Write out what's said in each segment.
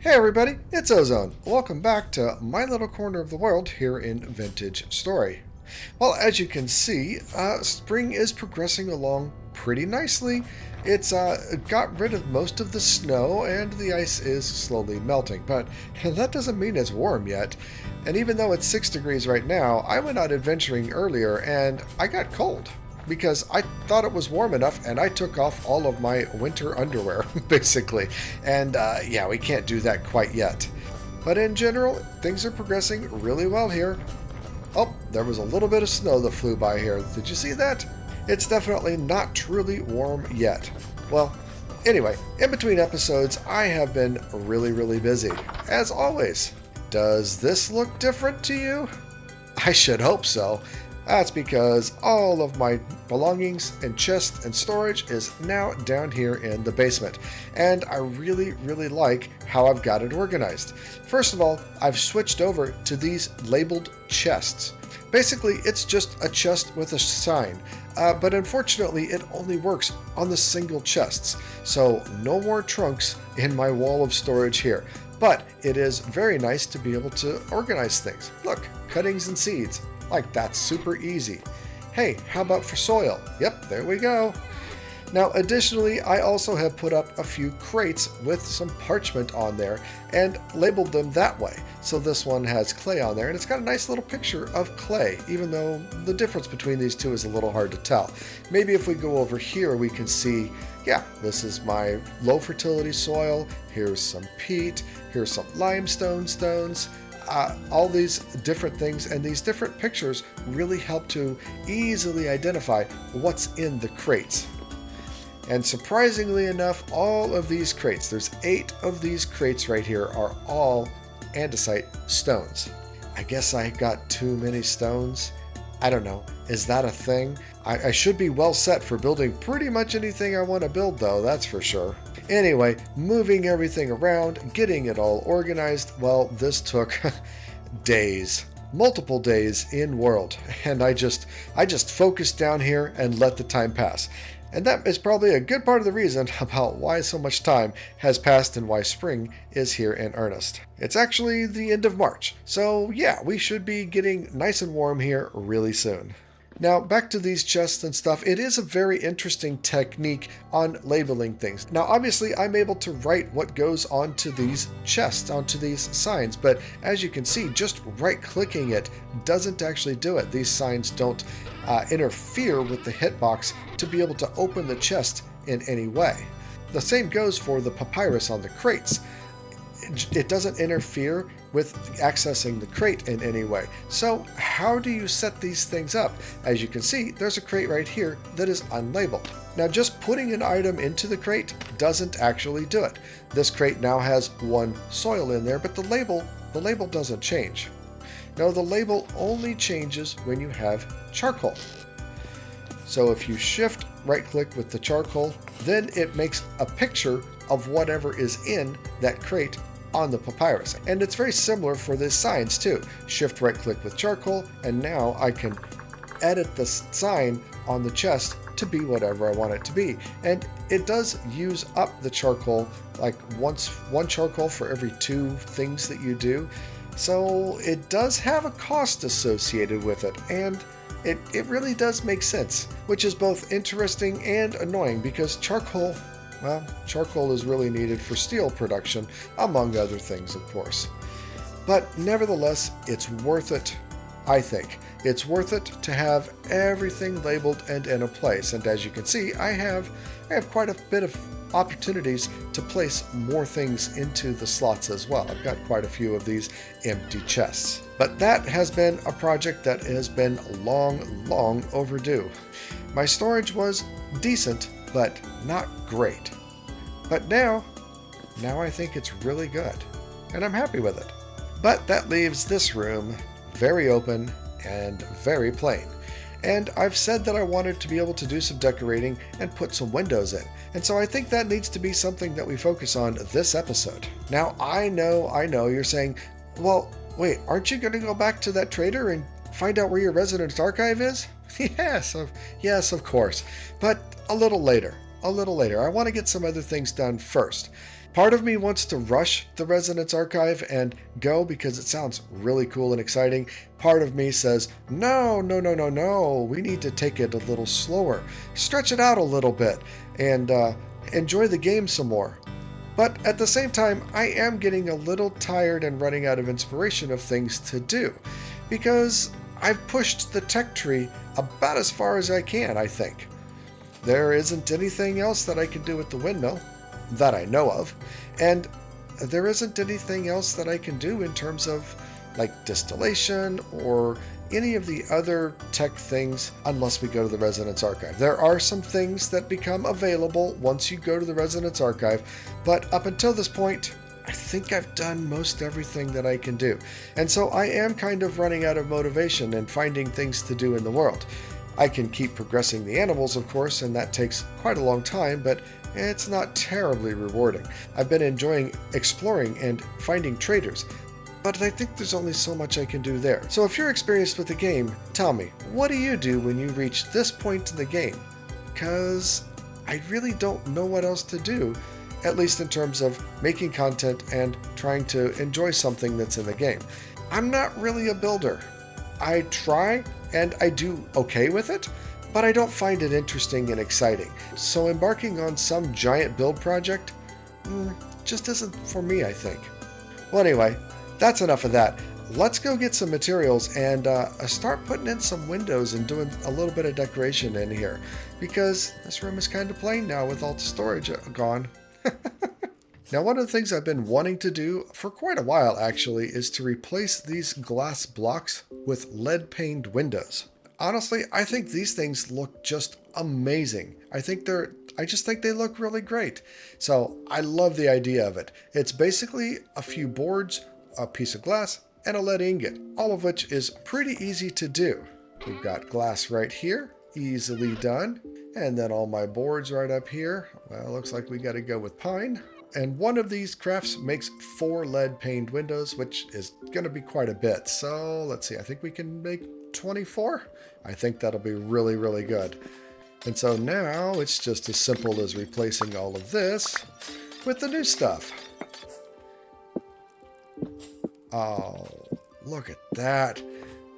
Hey everybody, it's Ozone. Welcome back to my little corner of the world here in Vintage Story. Well, as you can see, spring is progressing along pretty nicely. It's got rid of most of the snow and the ice is slowly melting, but that doesn't mean it's warm yet. And even though it's 6 degrees right now, I went out adventuring earlier and I got cold because I thought it was warm enough and I took off all of my winter underwear, basically. And yeah, we can't do that quite yet. But in general, things are progressing really well here. Oh, there was a little bit of snow that flew by here. Did you see that? It's definitely not truly warm yet. Well, anyway, in between episodes, I have been really busy, as always. Does this look different to you? I should hope so. That's because all of my belongings and chest and storage is now down here in the basement. And I really like how I've got it organized. First of all, I've switched over to these labeled chests. Basically, it's just a chest with a sign. But unfortunately, it only works on the single chests. So no more trunks in my wall of storage here. But it is very nice to be able to organize things. Look, cuttings and seeds. Like, that's super easy. Hey, how about for soil? Yep, there we go. Now, additionally, I also have put up a few crates with some parchment on there and labeled them that way. So this one has clay on there, and it's got a nice little picture of clay, even though the difference between these two is a little hard to tell. Maybe if we go over here, we can see, yeah, this is my low fertility soil. Here's some peat. Here's some limestone stones. All these different things, and these different pictures really help to easily identify what's in the crates. And surprisingly enough, all of these crates, there's 8 of these crates right here, are all andesite stones. I guess I got too many stones. I don't know. Is that a thing? I should be well set for building pretty much anything I want to build, though, that's for sure. Anyway, moving everything around, getting it all organized, well, this took days. Multiple days in world. And I just focused down here and let the time pass. And that is probably a good part of the reason about why so much time has passed and why spring is here in earnest. It's actually the end of March, so yeah, we should be getting nice and warm here really soon. Now, back to these chests and stuff, it is a very interesting technique on labeling things. Now, obviously, I'm able to write what goes onto these chests, onto these signs, but as you can see, just right-clicking it doesn't actually do it. These signs don't interfere with the hitbox to be able to open the chest in any way. The same goes for the papyrus on the crates. It doesn't interfere with accessing the crate in any way. So how do you set these things up? As you can see, there's a crate right here that is unlabeled. Now, just putting an item into the crate doesn't actually do it. This crate now has 1 soil in there, but the label doesn't change. No, the label only changes when you have charcoal. So if you shift right-click with the charcoal, then it makes a picture of whatever is in that crate on the papyrus. And it's very similar for the signs too. Shift right-click with charcoal, and now I can edit the sign on the chest to be whatever I want it to be. And it does use up the charcoal, like one charcoal for every 2 things that you do. So it does have a cost associated with it, and it really does make sense, which is both interesting and annoying because charcoal is really needed for steel production, among other things, of course. But nevertheless, it's worth it, I think. It's worth it to have everything labeled and in a place. And as you can see, I have quite a bit of opportunities to place more things into the slots as well. I've got quite a few of these empty chests. But that has been a project that has been long overdue. My storage was decent, but not great. But now I think it's really good, and I'm happy with it. But that leaves this room very open and very plain. And I've said that I wanted to be able to do some decorating and put some windows in. And so I think that needs to be something that we focus on this episode. Now, I know you're saying, well, wait, aren't you going to go back to that trader and find out where your residence archive is? Yes, of course. But a little later. I want to get some other things done first. Part of me wants to rush the Resonance Archive and go because it sounds really cool and exciting. Part of me says, no, no, no, no, no. We need to take it a little slower, stretch it out a little bit, and enjoy the game some more. But at the same time, I am getting a little tired and running out of inspiration of things to do, because I've pushed the tech tree about as far as I can, I think. There isn't anything else that I can do with the windmill that I know of, and there isn't anything else that I can do in terms of like distillation or any of the other tech things unless we go to the Resonance Archive. There are some things that become available once you go to the Resonance Archive, but up until this point, I think I've done most everything that I can do. And so I am kind of running out of motivation and finding things to do in the world. I can keep progressing the animals, of course, and that takes quite a long time, but it's not terribly rewarding. I've been enjoying exploring and finding traders, but I think there's only so much I can do there. So if you're experienced with the game, tell me, what do you do when you reach this point in the game? Because I really don't know what else to do, at least in terms of making content and trying to enjoy something that's in the game. I'm not really a builder. I try, and I do okay with it, but I don't find it interesting and exciting. So embarking on some giant build project just isn't for me, I think. Well, anyway, that's enough of that. Let's go get some materials and start putting in some windows and doing a little bit of decoration in here, because this room is kind of plain now with all the storage gone. Now, one of the things I've been wanting to do for quite a while, actually, is to replace these glass blocks with lead-paned windows. Honestly, I think these things look just amazing. I just think they look really great. So I love the idea of it. It's basically a few boards, a piece of glass, and a lead ingot, all of which is pretty easy to do. We've got glass right here, easily done. And then all my boards right up here. Well, looks like we got to go with pine. And one of these crafts makes 4 lead-paned windows, which is going to be quite a bit. So let's see, I think we can make 24. I think that'll be really, really good. And so now it's just as simple as replacing all of this with the new stuff. Oh, look at that.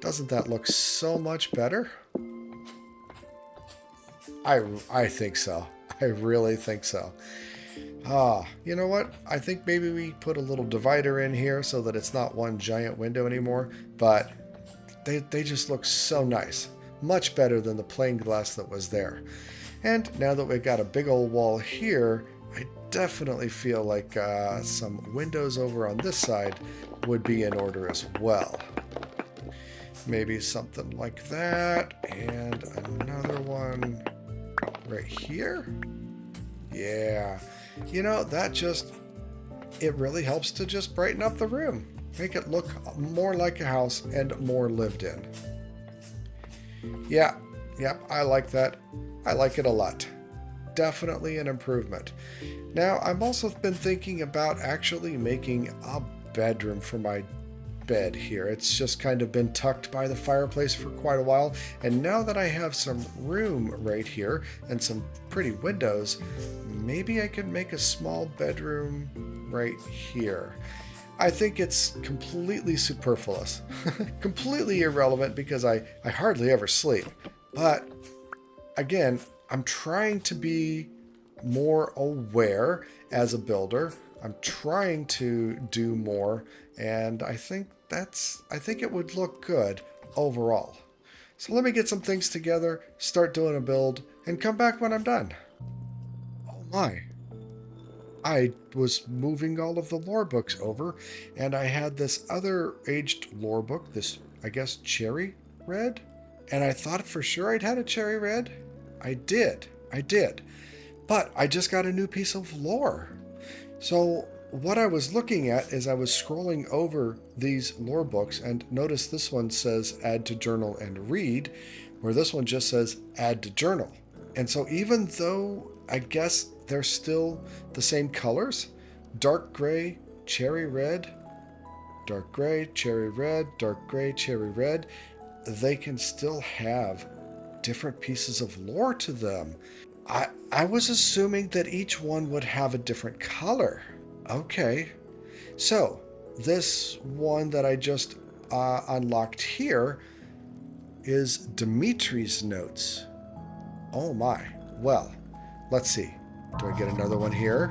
Doesn't that look so much better? I think so. I really think so. You know what? I think maybe we put a little divider in here so that it's not one giant window anymore, but they just look so nice. Much better than the plain glass that was there. And now that we've got a big old wall here, I definitely feel like some windows over on this side would be in order as well. Maybe something like that, and another one right here. Yeah, you know, it really helps to just brighten up the room. Make it look more like a house and more lived in. Yeah, I like that. I like it a lot. Definitely an improvement. Now, I've also been thinking about actually making a bedroom for my bed here. It's just kind of been tucked by the fireplace for quite a while, and now that I have some room right here and some pretty windows, maybe I could make a small bedroom right here. I think it's completely superfluous, completely irrelevant because I hardly ever sleep. But again, I'm trying to be more aware as a builder. I'm trying to do more, and I think it would look good overall. So let me get some things together, start doing a build, and come back when I'm done. Oh my. I was moving all of the lore books over, and I had this other aged lore book, this, I guess, cherry red, and I thought for sure I'd had a cherry red. I did. But I just got a new piece of lore. So what I was looking at is I was scrolling over these lore books and notice this one says add to journal and read, where this one just says add to journal. And so even though I guess they're still the same colors, dark gray, cherry red, dark gray, cherry red, dark gray, cherry red, they can still have different pieces of lore to them. I was assuming that each one would have a different color. Okay. So, this one that I just unlocked here is Dimitri's notes. Oh my. Well, let's see. Do I get another one here?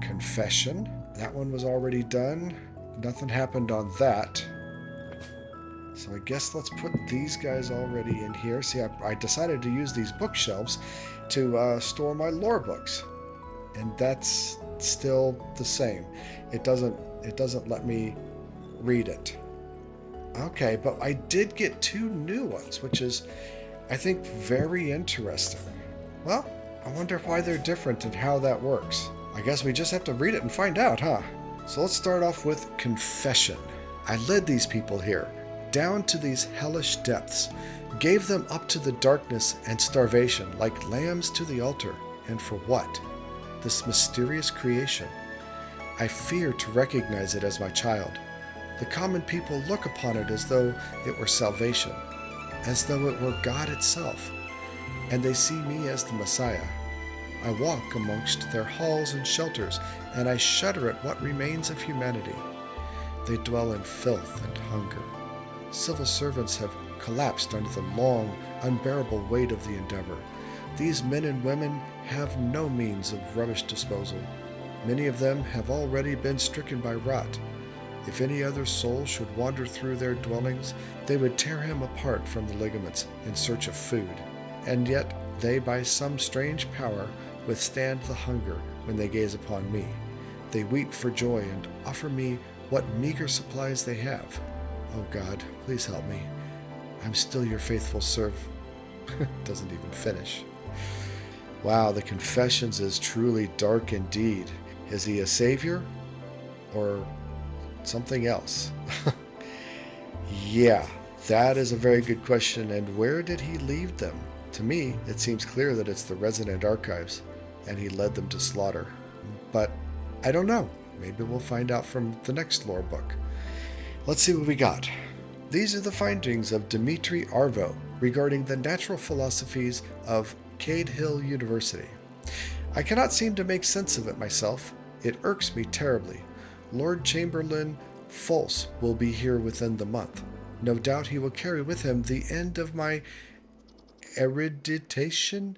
Confession. That one was already done. Nothing happened on that. So I guess let's put these guys already in here. See, I decided to use these bookshelves to store my lore books. And that's still the same. It doesn't let me read it. Okay, but I did get 2 new ones, which is, I think, very interesting. Well, I wonder why they're different and how that works. I guess we just have to read it and find out, huh? So let's start off with confession. I led these people here, down to these hellish depths, gave them up to the darkness and starvation like lambs to the altar. And for what? This mysterious creation. I fear to recognize it as my child. The common people look upon it as though it were salvation, as though it were God itself, and they see me as the Messiah. I walk amongst their halls and shelters, and I shudder at what remains of humanity. They dwell in filth and hunger. Civil servants have collapsed under the long, unbearable weight of the endeavor. These men and women have no means of rubbish disposal. Many of them have already been stricken by rot. If any other soul should wander through their dwellings, they would tear him apart from the ligaments in search of food. And yet they, by some strange power, withstand the hunger when they gaze upon me. They weep for joy and offer me what meager supplies they have. Oh God, please help me. I'm still your faithful servant. Doesn't even finish. Wow, the Confessions is truly dark indeed. Is he a savior or something else? Yeah, that is a very good question. And where did he leave them? To me, it seems clear that it's the resident archives, and he led them to slaughter. But I don't know. Maybe we'll find out from the next lore book. Let's see what we got. These are the findings of Dimitri Arvo regarding the natural philosophies of Cade Hill University. I cannot seem to make sense of it myself. It irks me terribly. Lord Chamberlain Folse will be here within the month. No doubt he will carry with him the end of my eruditation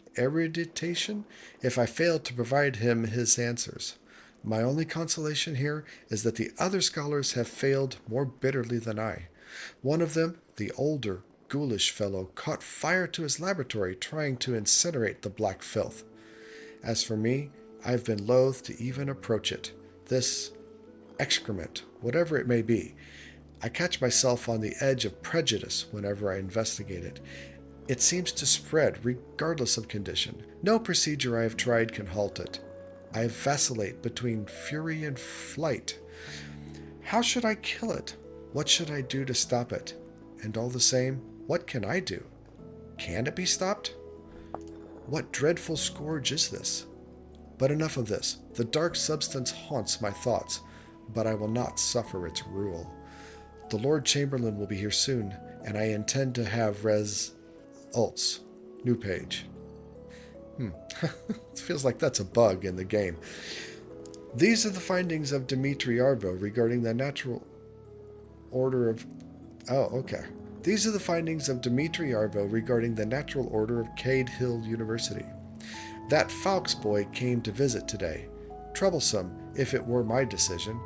if I fail to provide him his answers. My only consolation here is that the other scholars have failed more bitterly than I. One of them, the older, ghoulish fellow, caught fire to his laboratory trying to incinerate the black filth. As for me, I've been loath to even approach it. This excrement, whatever it may be, I catch myself on the edge of prejudice whenever I investigate it. It seems to spread regardless of condition. No procedure I have tried can halt it. I vacillate between fury and flight. How should I kill it? What should I do to stop it? And all the same, what can I do? Can it be stopped? What dreadful scourge is this? But enough of this. The dark substance haunts my thoughts, but I will not suffer its rule. The Lord Chamberlain will be here soon, and I intend to have results. New page. It feels like that's a bug in the game. These are the findings of Dimitri Arvo regarding the natural order of... Oh, okay. These are the findings of Dimitri Arvo regarding the natural order of Cade Hill University. That Fawkes boy came to visit today. Troublesome, if it were my decision.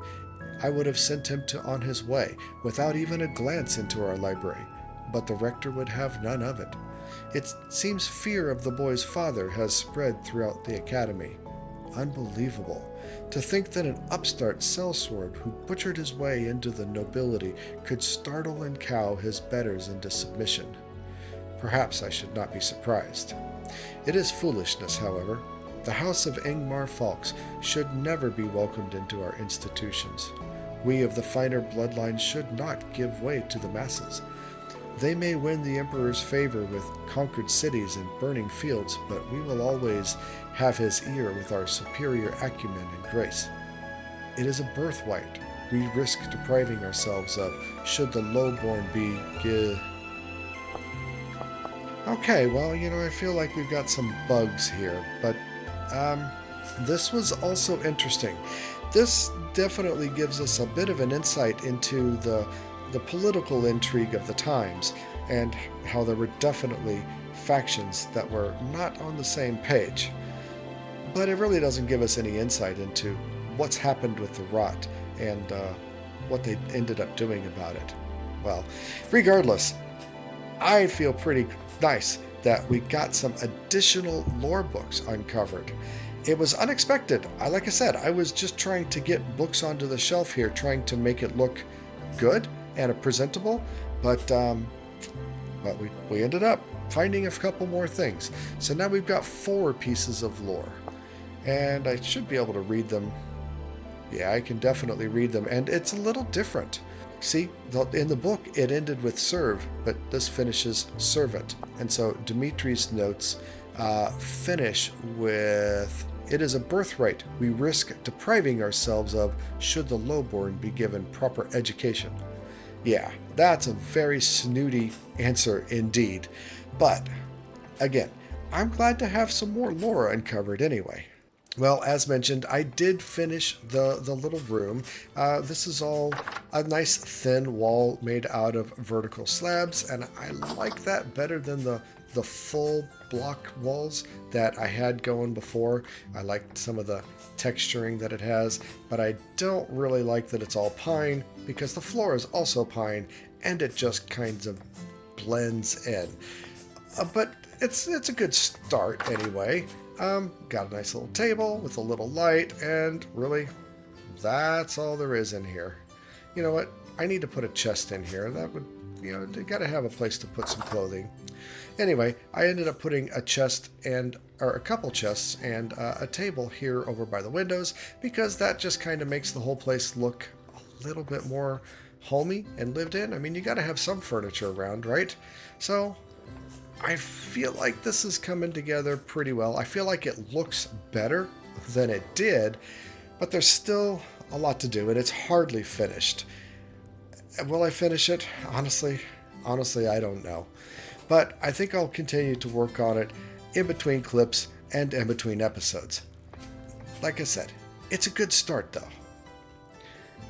I would have sent him on his way, without even a glance into our library, but the rector would have none of it. It seems fear of the boy's father has spread throughout the academy. Unbelievable. To think that an upstart sellsword who butchered his way into the nobility could startle and cow his betters into submission. Perhaps I should not be surprised. It is foolishness, however. The house of Ingmar Fawkes should never be welcomed into our institutions. We of the finer bloodline should not give way to the masses. They may win the Emperor's favor with conquered cities and burning fields, but we will always have his ear with our superior acumen and grace. It is a birthright we risk depriving ourselves of, should the lowborn be Okay, well, I feel like we've got some bugs here, but this was also interesting. This definitely gives us a bit of an insight into the political intrigue of the times and how there were definitely factions that were not on the same page. But it really doesn't give us any insight into what's happened with the rot and what they ended up doing about it. Well, regardless, I feel pretty nice that we got some additional lore books uncovered. It was unexpected. Like I said, I was just trying to get books onto the shelf here, trying to make it look good and presentable, but we ended up finding a couple more things. So now we've got 4 pieces of lore, and I should be able to read them. Yeah, I can definitely read them, and it's a little different. See, in the book it ended with serve, but this finishes servant. And so Dimitri's notes finish with, "It is a birthright we risk depriving ourselves of should the lowborn be given proper education." Yeah, that's a very snooty answer indeed. But, again, I'm glad to have some more lore uncovered anyway. Well, as mentioned, I did finish the little room. This is all a nice thin wall made out of vertical slabs, and I like that better than the full block walls that I had going before. I liked some of the texturing that it has, but I don't really like that it's all pine, because the floor is also pine, and it just kind of blends in. But it's a good start anyway. Got a nice little table with a little light, and really, that's all there is in here. You know what? I need to put a chest in here. That would, got to have a place to put some clothing. Anyway, I ended up putting a chest or a couple chests and a table here over by the windows, because that just kind of makes the whole place look a little bit more homey and lived in. I mean, you got to have some furniture around, right? So I feel like this is coming together pretty well. I feel like it looks better than it did, but there's still a lot to do, and it's hardly finished. Will I finish it? Honestly, I don't know. But I think I'll continue to work on it in between clips and in between episodes. Like I said, it's a good start though.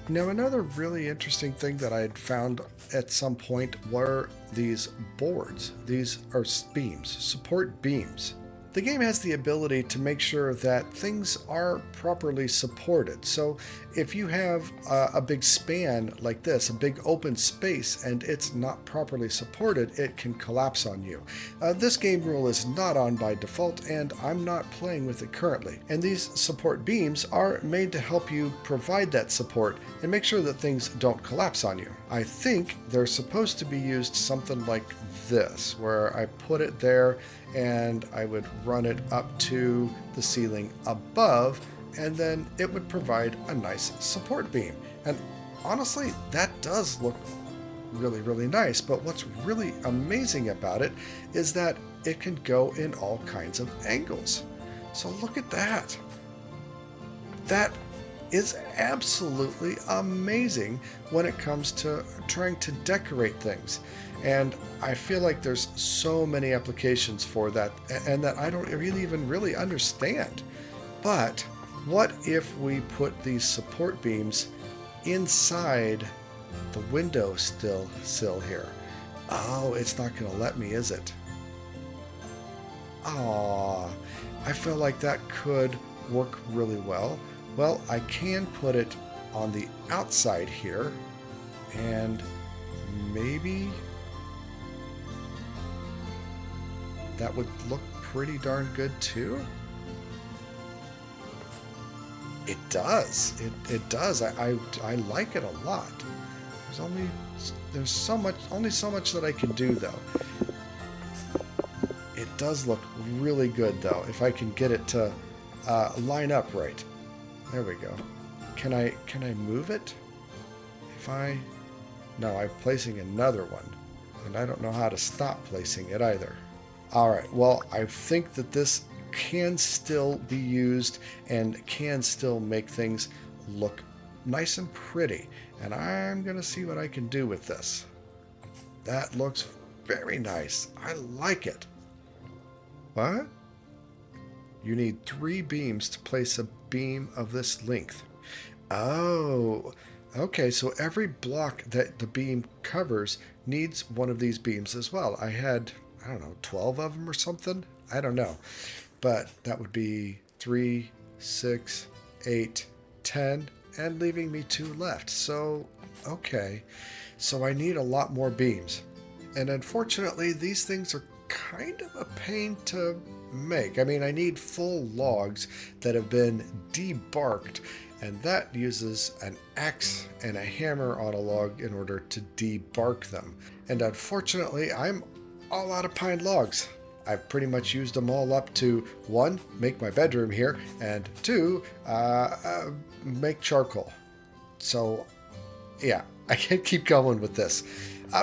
Now, another really interesting thing that I had found at some point were these boards. These are beams, support beams. The game has the ability to make sure that things are properly supported. So if you have a big span like this, a big open space, and it's not properly supported, it can collapse on you. This game rule is not on by default, and I'm not playing with it currently. And these support beams are made to help you provide that support and make sure that things don't collapse on you. I think they're supposed to be used something like this, where I put it there and I would run it up to the ceiling above, and then it would provide a nice support beam. And honestly, that does look really, really nice. But what's really amazing about it is that it can go in all kinds of angles. So look at that. That is absolutely amazing when it comes to trying to decorate things. And I feel like there's so many applications for that, and that I don't really understand. But what if we put these support beams inside the window sill here? Oh, it's not going to let me, is it? Aw, I feel like that could work really well. Well, I can put it on the outside here, and maybe that would look pretty darn good too. It does. It does. I like it a lot. There's only so much that I can do though. It does look really good though, if I can get it to line up right. There we go. Can I move it? No, I'm placing another one, and I don't know how to stop placing it either. Alright, well, I think that this can still be used and can still make things look nice and pretty. And I'm going to see what I can do with this. That looks very nice. I like it. What? You need 3 beams to place a beam of this length. Oh, okay. So every block that the beam covers needs one of these beams as well. I had, I don't know, 12 of them or something. I don't know. But that would be 3, 6, 8, 10, and leaving me 2 left. So, okay. So I need a lot more beams. And unfortunately, these things are kind of a pain to make. I mean, I need full logs that have been debarked, and that uses an axe and a hammer on a log in order to debark them. And unfortunately, I'm all out of pine logs. I've pretty much used them all up to, 1, make my bedroom here, and 2, make charcoal. So, yeah, I can't keep going with this.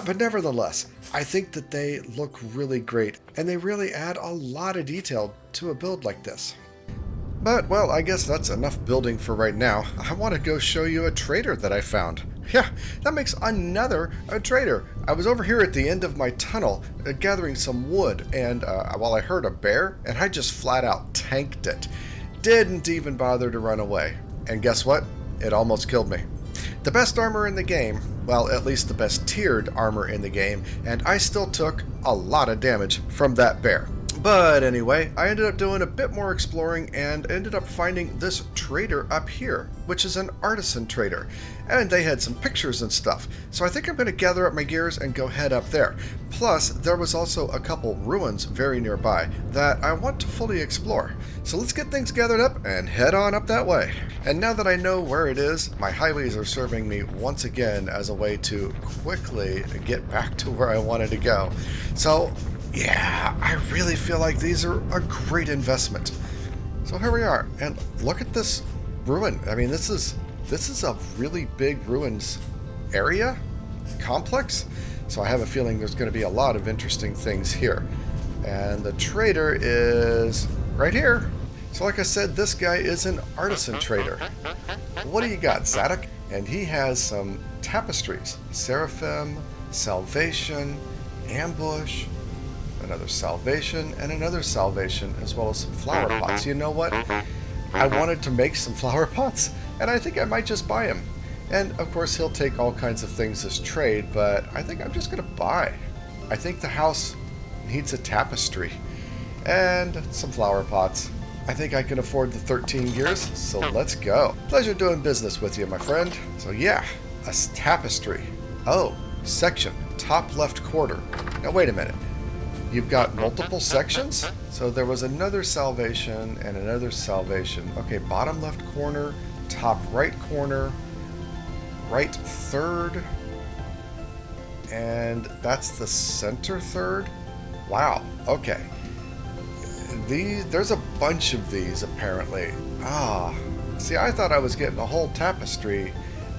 But nevertheless, I think that they look really great, and they really add a lot of detail to a build like this. But, well, I guess that's enough building for right now. I want to go show you a trader that I found. Yeah, that makes another trader. I was over here at the end of my tunnel gathering some wood, and well, I heard a bear, and I just flat out tanked it. Didn't even bother to run away. And guess what? It almost killed me. The best armor in the game, well, at least the best tiered armor in the game, and I still took a lot of damage from that bear. But anyway, I ended up doing a bit more exploring and ended up finding this trader up here, which is an artisan trader. And they had some pictures and stuff, so I think I'm going to gather up my gears and go head up there. Plus, there was also a couple ruins very nearby that I want to fully explore. So let's get things gathered up and head on up that way. And now that I know where it is, my highways are serving me once again as a way to quickly get back to where I wanted to go. So, yeah, I really feel like these are a great investment. So here we are, and look at this ruin. I mean, this is a really big ruins area, complex. So I have a feeling there's going to be a lot of interesting things here. And the trader is right here. So like I said, this guy is an artisan trader. What do you got, Zadok? And he has some tapestries. Seraphim, Salvation, Ambush, another Salvation, and another Salvation, as well as some flower pots. You know what? I wanted to make some flower pots, and I think I might just buy them. And of course, he'll take all kinds of things as trade, but I think I'm just going to buy. I think the house needs a tapestry and some flower pots. I think I can afford the 13 gears, so let's go. Pleasure doing business with you, my friend. So yeah, a tapestry. Oh, section, top left corner. Now wait a minute. You've got multiple sections? So there was another Salvation and another Salvation. Okay, bottom left corner, top right corner, right third, and that's the center third? Wow, okay. There's a bunch of these apparently. See, I thought I was getting a whole tapestry,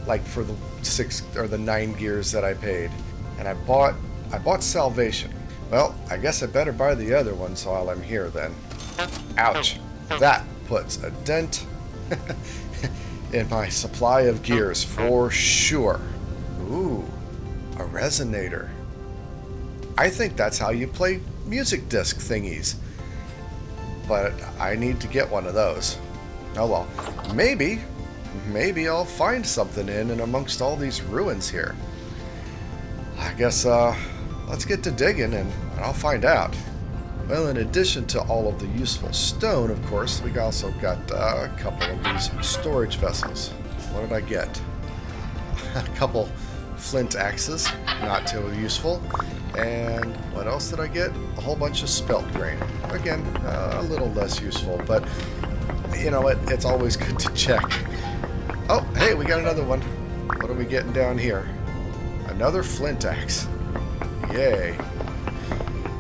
like for the 6 or the 9 gears that I paid, and I bought Salvation. Well, I guess I better buy the other ones while I'm here then. Ouch! That puts a dent in my supply of gears for sure. Ooh, a resonator. I think that's how you play music disc thingies. But I need to get one of those. Oh well, maybe I'll find something in and amongst all these ruins here. I guess let's get to digging and I'll find out. Well, in addition to all of the useful stone, of course, we also got a couple of these storage vessels. What did I get? A couple flint axes, not too useful. And what else did I get? A whole bunch of spelt grain. Again, a little less useful, but you know what? It's always good to check. Oh, hey, we got another one. What are we getting down here? Another flint axe. Yay.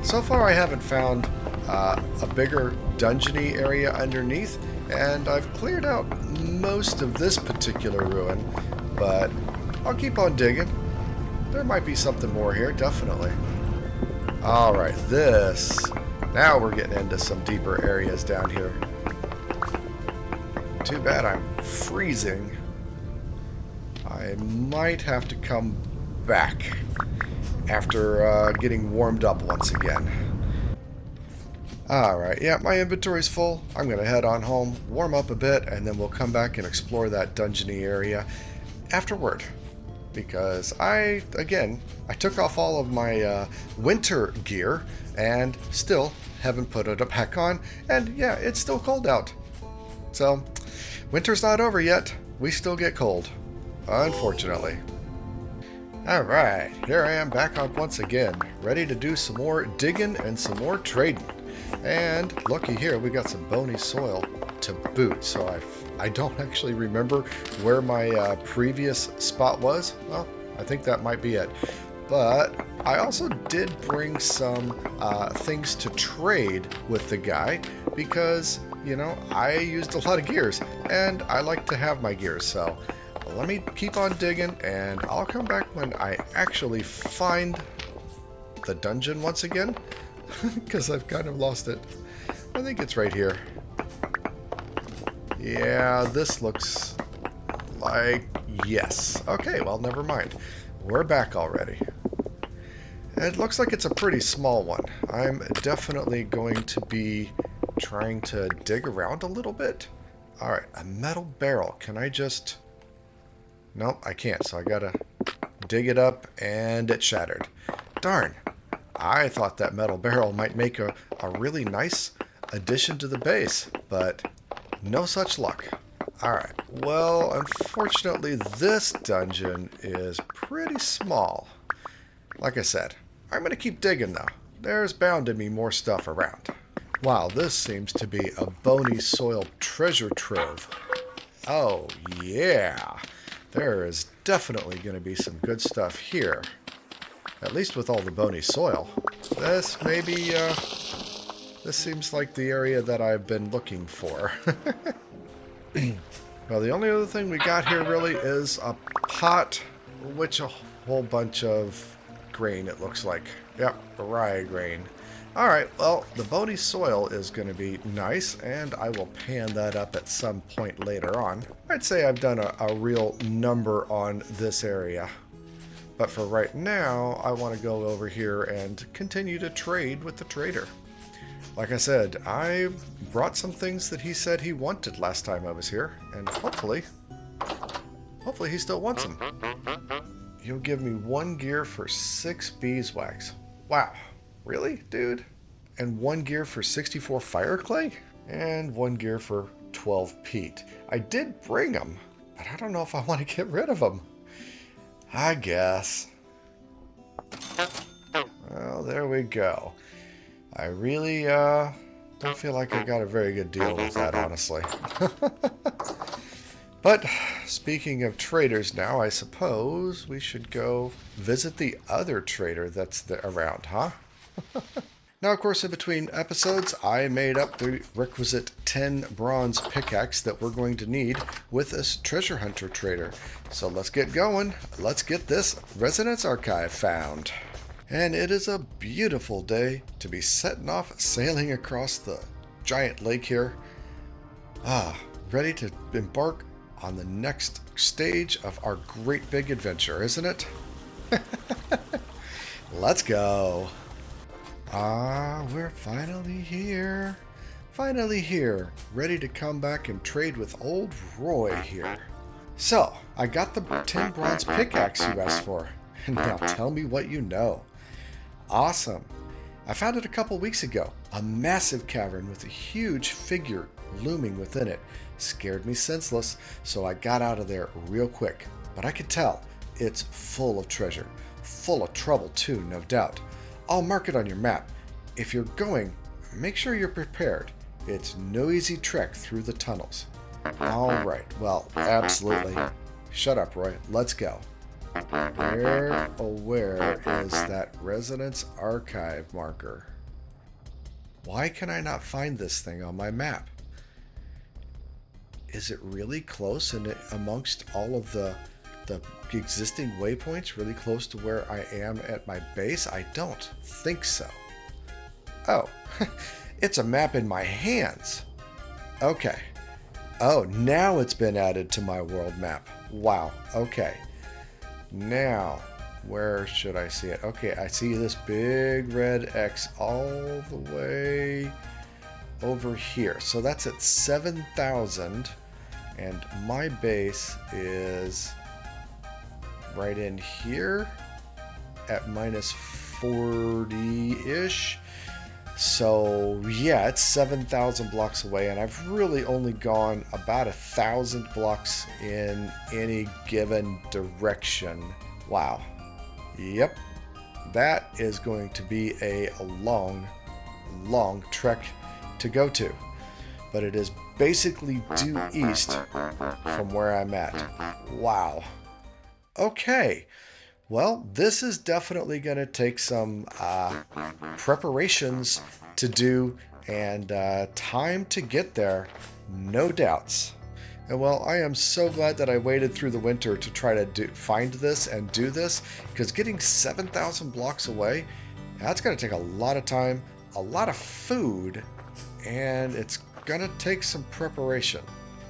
So far I haven't found a bigger dungeony area underneath, and I've cleared out most of this particular ruin, but I'll keep on digging. There might be something more here, definitely. Alright, now we're getting into some deeper areas down here. Too bad I'm freezing. I might have to come back after getting warmed up once again. Alright, yeah, my inventory's full. I'm going to head on home, warm up a bit, and then we'll come back and explore that dungeony area afterward. Because again, I took off all of my winter gear and still haven't put it back on. And yeah, it's still cold out. So, winter's not over yet. We still get cold, unfortunately. Alright, here I am back on once again, ready to do some more digging and some more trading. And looky here, we got some bony soil to boot, so I don't actually remember where my previous spot was. Well, I think that might be it. But I also did bring some things to trade with the guy because, you know, I used a lot of gears and I like to have my gears. So let me keep on digging and I'll come back when I actually find the dungeon once again because I've kind of lost it. I think it's right here. Yeah, this looks like yes. Okay, well, never mind. We're back already. It looks like it's a pretty small one. I'm definitely going to be trying to dig around a little bit. Alright, a metal barrel. Can I just... Nope, I can't, so I gotta dig it up, and it shattered. Darn. I thought that metal barrel might make a really nice addition to the base, but no such luck. Alright, well, unfortunately, this dungeon is pretty small. Like I said, I'm going to keep digging, though. There's bound to be more stuff around. Wow, this seems to be a bony soil treasure trove. Oh, yeah. There is definitely going to be some good stuff here. At least with all the bony soil. This seems like the area that I've been looking for. Well, the only other thing we got here really is a pot, which a whole bunch of grain, it looks like. Yep, rye grain. Alright, well, the bony soil is going to be nice, and I will pan that up at some point later on. I'd say I've done a real number on this area. But for right now, I want to go over here and continue to trade with the trader. Like I said, I brought some things that he said he wanted last time I was here, and hopefully he still wants them. You'll give me 1 gear for 6 beeswax. Wow, really, dude? And 1 gear for 64 fire clay? And 1 gear for 12 peat. I did bring them, but I don't know if I want to get rid of them. I guess. Well, there we go. I really don't feel like I got a very good deal with that, honestly. But speaking of traders now, I suppose we should go visit the other trader that's around, huh? Now, of course, in between episodes, I made up the requisite 10 bronze pickaxe that we're going to need with this treasure hunter trader. So let's get going. Let's get this Resonance Archive found. And it is a beautiful day to be setting off sailing across the giant lake here. Ready to embark on the next stage of our great big adventure, isn't it? Let's go. We're finally here. Finally here, ready to come back and trade with old Roy here. So, I got the 10 bronze pickaxe you asked for. Now tell me what you know. Awesome. I found it a couple weeks ago. A massive cavern with a huge figure looming within it. Scared me senseless, so I got out of there real quick. But I could tell it's full of treasure. Full of trouble too, no doubt. I'll mark it on your map. If you're going, make sure you're prepared. It's no easy trek through the tunnels. Alright, well, absolutely. Shut up, Roy. Let's go. Where is that Resonance Archive marker? Why can I not find this thing on my map? Is it really close and amongst all of the existing waypoints, really close to where I am at my base? I don't think so. Oh, it's a map in my hands. Okay. Oh, now it's been added to my world map. Wow. Okay. Now, where should I see it? Okay, I see this big red X all the way over here. So that's at 7,000. And my base is right in here at minus 40-ish. So yeah, it's 7,000 blocks away, and I've really only gone about 1,000 blocks in any given direction. Wow. Yep. That is going to be a long, long trek to go to. But it is basically due east from where I'm at. Wow. Okay. Well, this is definitely going to take some preparations to do and time to get there, no doubts. And well, I am so glad that I waited through the winter to try to find this and do this, because getting 7,000 blocks away, that's going to take a lot of time, a lot of food, and it's going to take some preparation.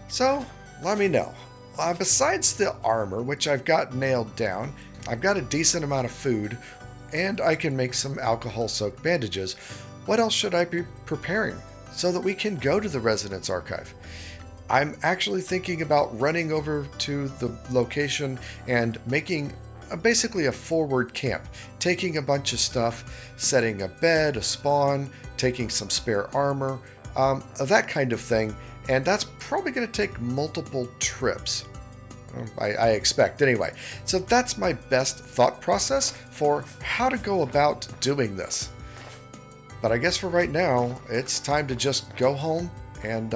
So, let me know. Besides the armor, which I've got nailed down, I've got a decent amount of food, and I can make some alcohol-soaked bandages. What else should I be preparing so that we can go to the Residence Archive? I'm actually thinking about running over to the location and making basically a forward camp, taking a bunch of stuff, setting a bed, a spawn, taking some spare armor, that kind of thing, and that's probably going to take multiple trips. I expect anyway. So that's my best thought process for how to go about doing this. But I guess for right now, it's time to just go home and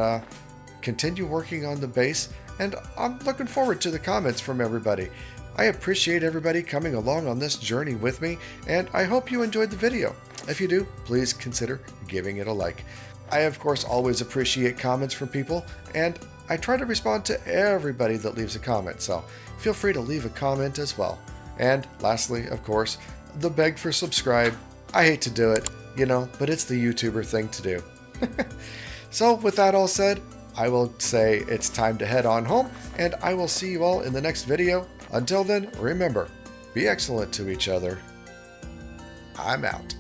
continue working on the base, and I'm looking forward to the comments from everybody. I appreciate everybody coming along on this journey with me, and I hope you enjoyed the video. If you do, please consider giving it a like. I, of course, always appreciate comments from people, and I try to respond to everybody that leaves a comment, so feel free to leave a comment as well. And lastly, of course, the beg for subscribe. I hate to do it, but it's the YouTuber thing to do. So with that all said, I will say it's time to head on home, and I will see you all in the next video. Until then, remember, be excellent to each other. I'm out.